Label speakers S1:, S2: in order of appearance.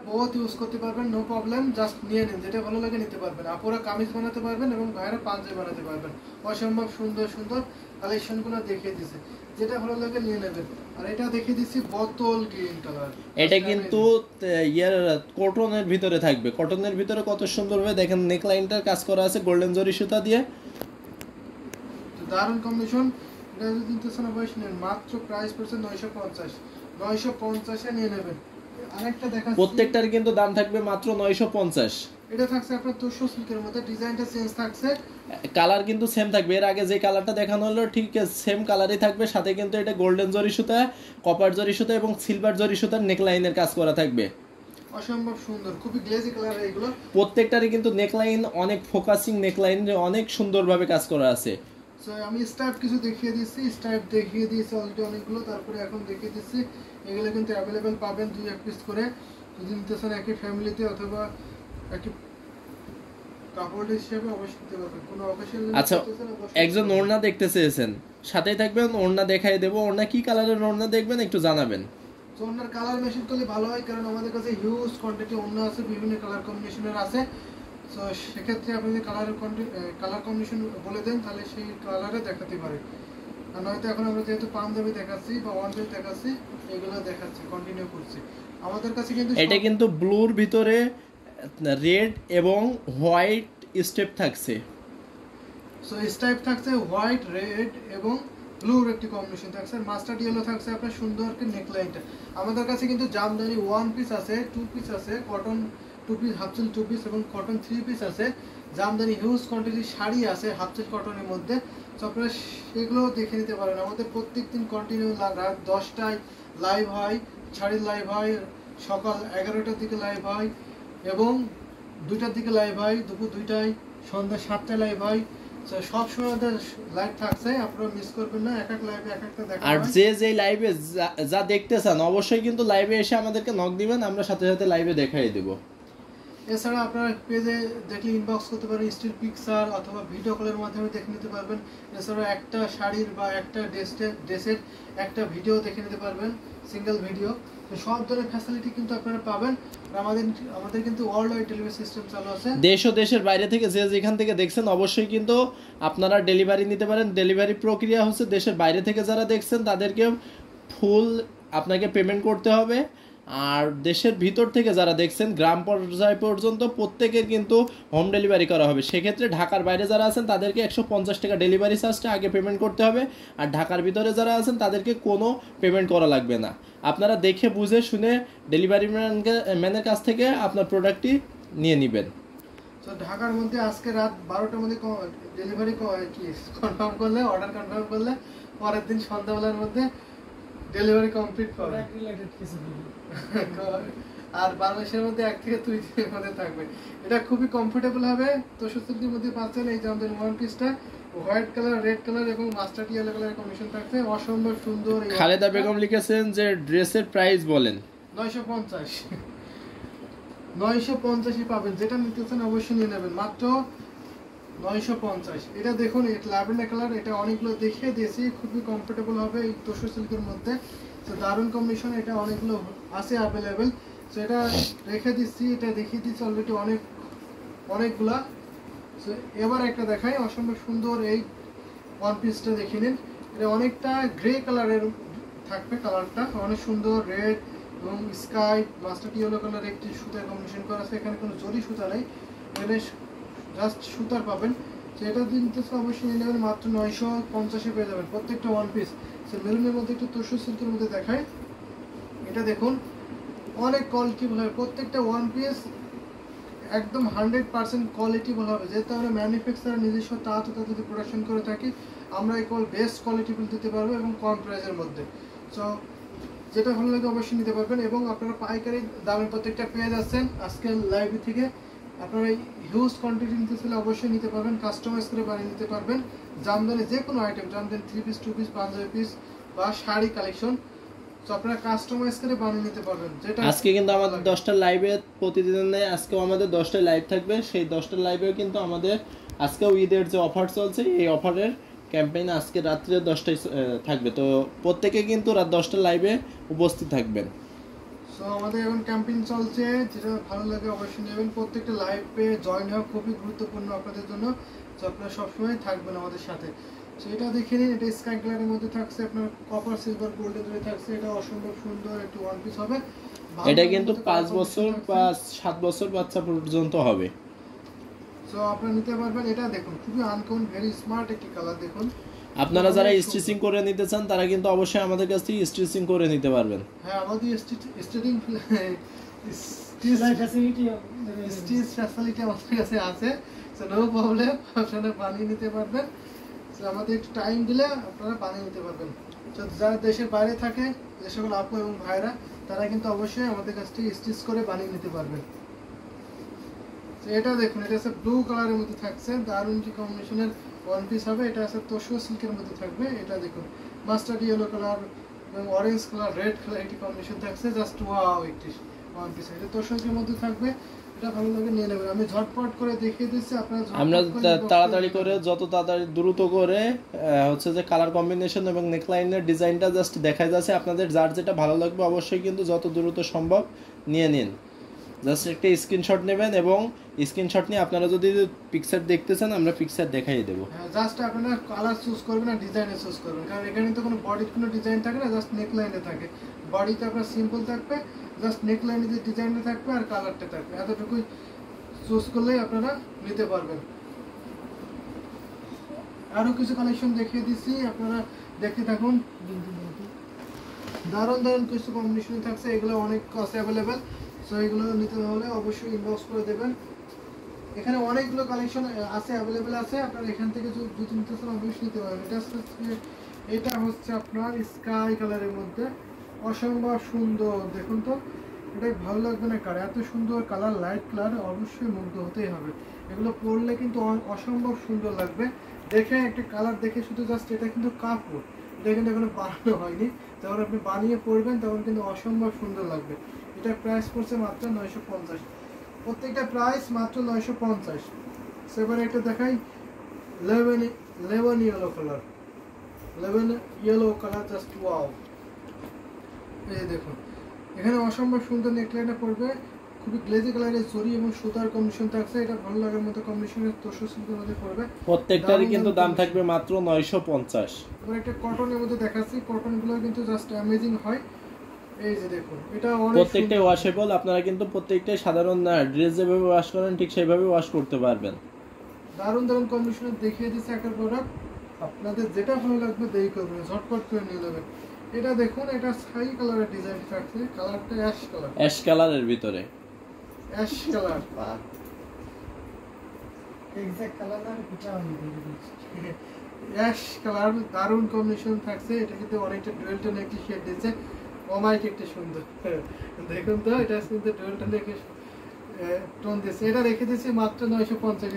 S1: বহুত ইউজ করতে পারবেন, নো প্রবলেম, জাস্ট নিয়ে নিন, যেটা ভালো লাগে নিতে পারবেন। আপুরা কামিজ বানাতে পারবেন এবং ভাইয়েরা পাঞ্জাবি বানাতে পারবেন। অসম্ভব সুন্দর সুন্দর কালেকশনগুলো দেখিয়ে দিছে, যেটা ভালো লাগে নিয়ে নেবেন। আর এটা দেখিয়ে দিচ্ছি বোতল গ্রিন কালার,
S2: এটা কিন্তু ইয়ার কটনের ভিতরে থাকবে। কটনের ভিতরে কত সুন্দরভাবে দেখেন নেকলাইনটার কাজ করা আছে গোল্ডেন জরি সুতা দিয়ে,
S1: দারুণ কম্বিনেশন। এটা যদি নিতেছেন অবশ্যই নেন, মাত্র প্রাইস পড়ছে 950, 950 এ নিয়ে নেবেন। আরেকটা দেখাচ্ছি,
S2: প্রত্যেকটার কিন্তু দাম থাকবে মাত্র 950।
S1: এটা থাকছে আপনার 200 সিল্কের মধ্যে, ডিজাইনটা চেঞ্জ থাকছে,
S2: কালার কিন্তু সেম থাকবে। এর আগে যে কালারটা দেখানো হলো ঠিক সেম কালারই থাকবে, সাথে কিন্তু এটা গোল্ডেন জরি সুতা, কপার জরি সুতা এবং সিলভার জরি সুতার নেকলাইনের কাজ করা থাকবে।
S1: অসম্ভব সুন্দর, খুবই গ্লেজি কালার এগুলো।
S2: প্রত্যেকটারই কিন্তু নেকলাইন অনেক ফোকাসিং নেকলাইন, অনেক সুন্দরভাবে কাজ করা আছে।
S1: সো আমি স্টাইপ কিছু দেখিয়ে দিচ্ছি, স্টাইপ দেখিয়ে দিয়েছি অলরেডি অনেকগুলো, তারপরে এখন দেখিয়ে দিচ্ছি। এগুলো কিন্তু অ্যাভেলেবেল পাবেন 2-1 পিস করে, যদি নিতে চান একই ফ্যামিলিতে অথবা একই কাপড় হিসেবে অবশ্যই নিতে পারবেন, কোনো অকেশন।
S2: আচ্ছা, একজন ওড়না দেখতে চেয়েছেন, সাথেই থাকবেন, ওড়না দেখাই দেবো। ওড়না কি কালারের ওড়না দেখবেন একটু জানাবেন।
S1: তো ওনার কালার মেশিন করলে ভালো হয়, কারণ আমাদের কাছে হিউজ কোয়ান্টিটি ওড়না আছে, বিভিন্ন কালার কম্বিনেশনের আছে। সো সেক্ষেত্রে আপনি যদি কালার কম্বিনেশন বলে দেন, তাহলে সেই কালারে দেখাতে পারে। আর নয়তো এখন আমরা যেহেতু পাঞ্জাবি দেখাচ্ছি বা ওয়ানপিস দেখাচ্ছি, এগুলো দেখাচ্ছি, কন্টিনিউ করছি। আমাদের কাছে কিন্তু
S2: এটা কিন্তু ব্লুর ভিতরে রেড এবং হোয়াইট স্টেপ থাকছে।
S1: সো স্টাইপ থাকছে হোয়াইট, রেড এবং ব্লুর একটি কম্বিনেশন থাকছে, মাস্টার্ড ইয়েলো থাকছে আপনার সুন্দর করে নেকলাইনটা। আমাদের কাছে কিন্তু জামদানি 1 পিস আছে, 2 পিস আছে, কটন 2 পিস, হাফসিল 2 পিস এবং কটন 3 পিস আছে। জামদানি হিউজ কোয়ান্টিটি শাড়ি আছে হাফসিল কটনের মধ্যে। তো আপনারা সেগুলো দেখে নিতে পারেন। আমাদের প্রত্যেকদিন কন্টিনিউ রাত 10টায় লাইভ হয়, শাড়ির লাইভ হয়, সকাল 11টার দিকে লাইভ হয় এবং 2টার দিকে লাইভ হয়, দুপুর 2টায়, সন্ধ্যা 7টায় লাইভ হয়। সব সময় আমাদের লাইভ থাকছে, আপনারা মিস করবেন না। এক এক লাইভে এক একটা দেখা
S2: আর
S1: হয়।
S2: যে লাইভে যা দেখতে চান অবশ্যই কিন্তু লাইভে এসে আমাদেরকে নক দিবেন, আমরা সাথে সাথে লাইভে দেখাই দেব।
S1: এছাড়া আপনারা পেজে দেখলে ইনবক্স করতে পারেন, স্টিল পিকচার অথবা ভিডিও কলের মাধ্যমে দেখে নিতে পারবেন। এছাড়া একটা শাড়ির বা একটা ড্রেসের একটা ভিডিও দেখে নিতে পারবেন, সিঙ্গেল ভিডিও। তো সব ধরনের ফ্যাসিলিটি কিন্তু আপনারা পাবেন। আর আমাদের কিন্তু ওয়ার্ল্ড ওয়াইড ডেলিভারি সিস্টেম চালু আছে।
S2: দেশ ও দেশের বাইরে থেকে যে যেখান থেকে দেখছেন অবশ্যই কিন্তু আপনারা ডেলিভারি নিতে পারেন। ডেলিভারি প্রক্রিয়া হচ্ছে দেশের বাইরে থেকে যারা দেখছেন তাদেরকে ফুল আপনাকে পেমেন্ট করতে হবে। আর দেশের ভিতর থেকে যারা দেখছেন গ্রাম পর্যায় পর্যন্ত প্রত্যেকের কিন্তু হোম ডেলিভারি করা হবে। সেক্ষেত্রে ঢাকার বাইরে যারা আছেন তাদেরকে 150 টাকা ডেলিভারি চার্জটা আগে পেমেন্ট করতে হবে। আর ঢাকার ভিতরে যারা আছেন তাদেরকে কোনো পেমেন্ট করা লাগবে না। আপনারা দেখে বুঝে শুনে ডেলিভারি ম্যানের কাছ থেকে আপনার প্রোডাক্টটি নিয়ে নেবেন।
S1: তো ঢাকার মধ্যে আজকে রাত 12টার মধ্যে ডেলিভারি কি কনফার্ম করলে, অর্ডার কনফার্ম করলে পরের দিন সন্ধ্যাবেলার মধ্যে ডেলিভারি কমপ্লিট করে। আর বাংলাদেশের মধ্যে 1 থেকে 2 দিনের মধ্যে থাকবে। এটা খুবই কমফোর্টেবল হবে। তো 64 মধ্যে পাচ্ছেন এই জামদানি ওয়ান পিসটা, হোয়াইট কালার, রেড কালার এবং মাস্টার্ড ইয়েলো কালারের কম্বিনেশন থাকছে। অসম্ভব সুন্দর।
S2: খালেদা বেগম লিখেছেন যে ড্রেসের প্রাইস বলেন।
S1: 950, 950 পাবেন। যেটা নিতে চান অবশ্যই নিয়ে নেবেন, মাত্র 950। এটা দেখুন, ল্যাভেন্ডার কালার, এটা অনেকগুলো দেখিয়ে দিয়েছি, খুবই কমফোর্টেবল হবে এই তোষর সিল্কের মধ্যে। তো দারুণ কম্বিনেশন, এটা অনেকগুলো আছে অ্যাভেলেবেল। তো এটা রেখে দিচ্ছি, এটা দেখিয়ে দিচ্ছি অলরেডি অনেকগুলা। তো এবার একটা দেখাই, অসম্ভব সুন্দর এই ওয়ান পিসটা দেখে নিন। এটা অনেকটা গ্রে কালারের থাকবে, কালারটা অনেক সুন্দর, রেড এবং স্কাই মাস্টার্ড ইয়েলো কালার একটি সুতার কম্বিনেশন করা আছে। এখানে কোনো জরি সুতা নেই, এখানে জাস্ট সুতার পাবেন। তো এটা দিনতে অবশ্যই নিয়ে নেবেন, মাত্র 950 পেয়ে যাবেন প্রত্যেকটা ওয়ান পিস। সে মেরুনের মধ্যে একটু তোষর সিল্কের মধ্যে দেখায়। এটা দেখুন, অনেক কোয়ালিটি ভালো হবে প্রত্যেকটা ওয়ান পিস, একদম 100% কোয়ালিটি ভালো হবে। যেহেতু আমরা ম্যানুফ্যাকচারার নিজস্ব তাঁত যদি প্রোডাকশন করে থাকি, আমরা এই বেস্ট কোয়ালিটি দিতে পারবো এবং কম প্রাইসের মধ্যে। সো যেটা ভালো লাগে অবশ্যই নিতে পারবেন। এবং আপনারা পাইকারি দামে প্রত্যেকটা পেয়ে যাচ্ছেন আজকের লাইভ থেকে। আপনারা এই হিউজ কোয়ান্টিটি নিতে চাইলে অবশ্যই নিতে পারবেন, কাস্টমাইজ করে বানিয়ে নিতে পারবেন। জামদানি যে কোনো item, jamdani 3 piece, 2 piece, Punjabi piece বা শাড়ি কালেকশন, তো আপনারা কাস্টমাইজ করে বানিয়ে নিতে পারবেন। যেটা
S2: আজকে কিন্তু আমাদের 10টা লাইভে প্রতিদিনের নেই, আজকেও আমাদের 10টা লাইভ থাকবে। সেই 10টা লাইভেও কিন্তু আমাদের আজকেও ঈদের যে অফার চলছে, এই অফারের ক্যাম্পেইন আজকে রাত্রে 10টায় থাকবে। তো প্রত্যেকে কিন্তু রাত 10টা লাইভে উপস্থিত থাকবেন।
S1: সো সো আমাদের এখন ক্যাম্পেইন চলছে, যেটা ভালো লাগে অবশ্যই নেবেন। প্রত্যেকটা লাইভে জয়েন হওয়া খুবই গুরুত্বপূর্ণ আপনাদের জন্য, তো আপনারা সবসময় থাকবেন আমাদের সাথে। সো এটা দেখে নিন, এটা স্কাই কালারের মধ্যে থাকছে, আপনার কপার সিলভার গোল্ডেন ধরে থাকছে। এটা অসম্ভব সুন্দর একটু ওয়ান পিস হবে।
S2: এটা কিন্তু 5 বছর বা 7 বছর বাচ্চা পর্যন্ত হবে।
S1: সো আপনারা নিতে পারবেন। এটা দেখুন খুবই আনকমন, ভেরি স্মার্ট একটি কালার। দেখুন
S2: আপনারা যারা স্টিচিং করে নিতে চান তারা কিন্তু অবশ্যই আমাদের কাছ থেকে স্টিচিং করে নিতে পারবেন।
S1: হ্যাঁ, আমাদের স্টিচিং স্টিচ ফ্যাসিলিটি আমাদের কাছে আছে, সো নো প্রবলেম, আপনারা বানিয়ে নিতে পারবেন। সো আমাদের একটু টাইম দিলে আপনারা বানিয়ে নিতে পারবেন। তো যারা দেশের বাইরে থাকে, যে সকল আপু এবং ভাইরা, তারা কিন্তু অবশ্যই আমাদের কাছ থেকে স্টিচ করে বানিয়ে নিতে পারবেন। তো এটা দেখুন, এটা আছে ব্লু কালারের মধ্যে থাকছে, দারুণ যে কম্বিনেশনের ওয়ান পিস হবে। এটা আছে তোশো সিল্কের মধ্যে থাকবে। এটা দেখুন মাস্টার্ড ইয়েলো কালার এবং অরেঞ্জ কালার, রেড কালার একটি কম্বিনেশন থাকছে। জাস্ট ওয়াও একটি ওয়ান পিস। এটা তোশোর মধ্যে থাকবে। এটা ভালো লাগে নিয়ে নেবেন। আমি ঝটপট করে দেখিয়ে দিচ্ছি, আপনারা
S2: আমরা তাড়াতাড়ি করে, যত তাড়াতাড়ি দ্রুত করে হচ্ছে যে কালার কম্বিনেশন এবং নেকলাইনের ডিজাইনটা জাস্ট দেখাই যাচ্ছে। আপনাদের যার যেটা ভালো লাগবে অবশ্যই কিন্তু যত দ্রুত সম্ভব নিয়ে নিন। জাস্ট একটা স্ক্রিনশট নেবেন এবং স্ক্রিনশট নিয়ে আপনারা যদি পিকচার দেখতে চান আমরা পিকচার দেখাই দেবো।
S1: হ্যাঁ, জাস্ট আপনারা কালার চুজ করবেন আর ডিজাইনে চুজ করবেন, কারণ এখানে তো কোনো বডির কোনো ডিজাইন থাকে না, জাস্ট নেক লাইনে থাকে। বডিতে আপনার সিম্পল থাকবে, জাস্ট নেক লাইনে যে ডিজাইনটা থাকবে আর কালারটা থাকবে, এতটুকুই চুজ করলেই আপনারা নিতে পারবেন। আরও কিছু কালেকশন দেখিয়ে দিচ্ছি, আপনারা দেখতে থাকুন। দারুণ দারুণ কিছু কম্বিনেশন থাকছে, এগুলো অনেক কাছে অ্যাভেলেবেল। সো এগুলো নিতে হলে অবশ্যই ইনবক্স করে দেবেন। এখানে অনেকগুলো কালেকশন আছে, অ্যাভেলেবেল আছে, আপনারা এখান থেকে যদি নিতে চান অবশ্যই নিতে পারবেন। এটা হচ্ছে আপনার স্কাই কালারের মধ্যে, অসম্ভব সুন্দর। দেখুন তো, এটা ভালো লাগবে না কার? এত সুন্দর কালার, লাইট কালার, অবশ্যই মুগ্ধ হতেই হবে। এগুলো পরলে কিন্তু অসম্ভব সুন্দর লাগবে। দেখে একটা কালার দেখে শুধু জাস্ট, এটা কিন্তু কাপড়, এটা কিন্তু এখনো বানানো হয়নি। যখন আপনি বানিয়ে পরবেন তখন কিন্তু অসম্ভব সুন্দর লাগবে। এটা প্রাইস পড়ছে মাত্র 950। প্রত্যেকটা প্রাইস মাত্র 950। সেবারে একটা দেখাই, lemon yellow colour, lemon yellow colour, just wow. এই দেখুন, এখানে অসম্ভব সুন্দর নেকলাইনটা পড়বে, খুবই গ্লেজি কালারের জরি এবং সুতার কম্বিনেশন থাকছে। এটা ভালো লাগার মতো কম্বিনেশনের তোশো সিল্কের মধ্যে পড়বে।
S2: প্রত্যেকটারই কিন্তু দাম থাকবে মাত্র 950।
S1: এবার একটা কটনের মধ্যে দেখাচ্ছি, কটনগুলো কিন্তু জাস্ট অ্যামেজিং হয়। এই যে দেখুন, এটা
S2: প্রত্যেকটাই ওয়াশেবল। আপনারা কিন্তু প্রত্যেকটাই সাধারণ ড্রেস যেভাবে ওয়াশ করেন ঠিক সেইভাবে ওয়াশ করতে পারবেন।
S1: দারুণ দারুণ কম্বিনেশন দেখিয়ে দিচ্ছে একটা প্রোডাক্ট। আপনাদের যেটা ভালো লাগবে দেরি করবেন, ঝটপট করে নিয়ে নেবেন। এটা দেখুন, এটা স্কাই কালারের ডিজাইন থাকছে, কালারটা অ্যাশ কালার,
S2: অ্যাশ কালারের ভিতরে
S1: অ্যাশ কালার,
S3: এক্সাক্ট কালার না, এটা আমি বলে দিচ্ছি।
S1: অ্যাশ কালার, দারুণ কম্বিনেশন থাকছে। এটা কিন্তু অনেকটা ডুয়েল টোন একটি শেড দিচ্ছে, অমাইক একটা সুন্দর। দেখুন তো, এটা কিন্তু ডুয়েল টোন একটি টোন দিচ্ছে। এটা রেখে দিচ্ছি মাত্র 950।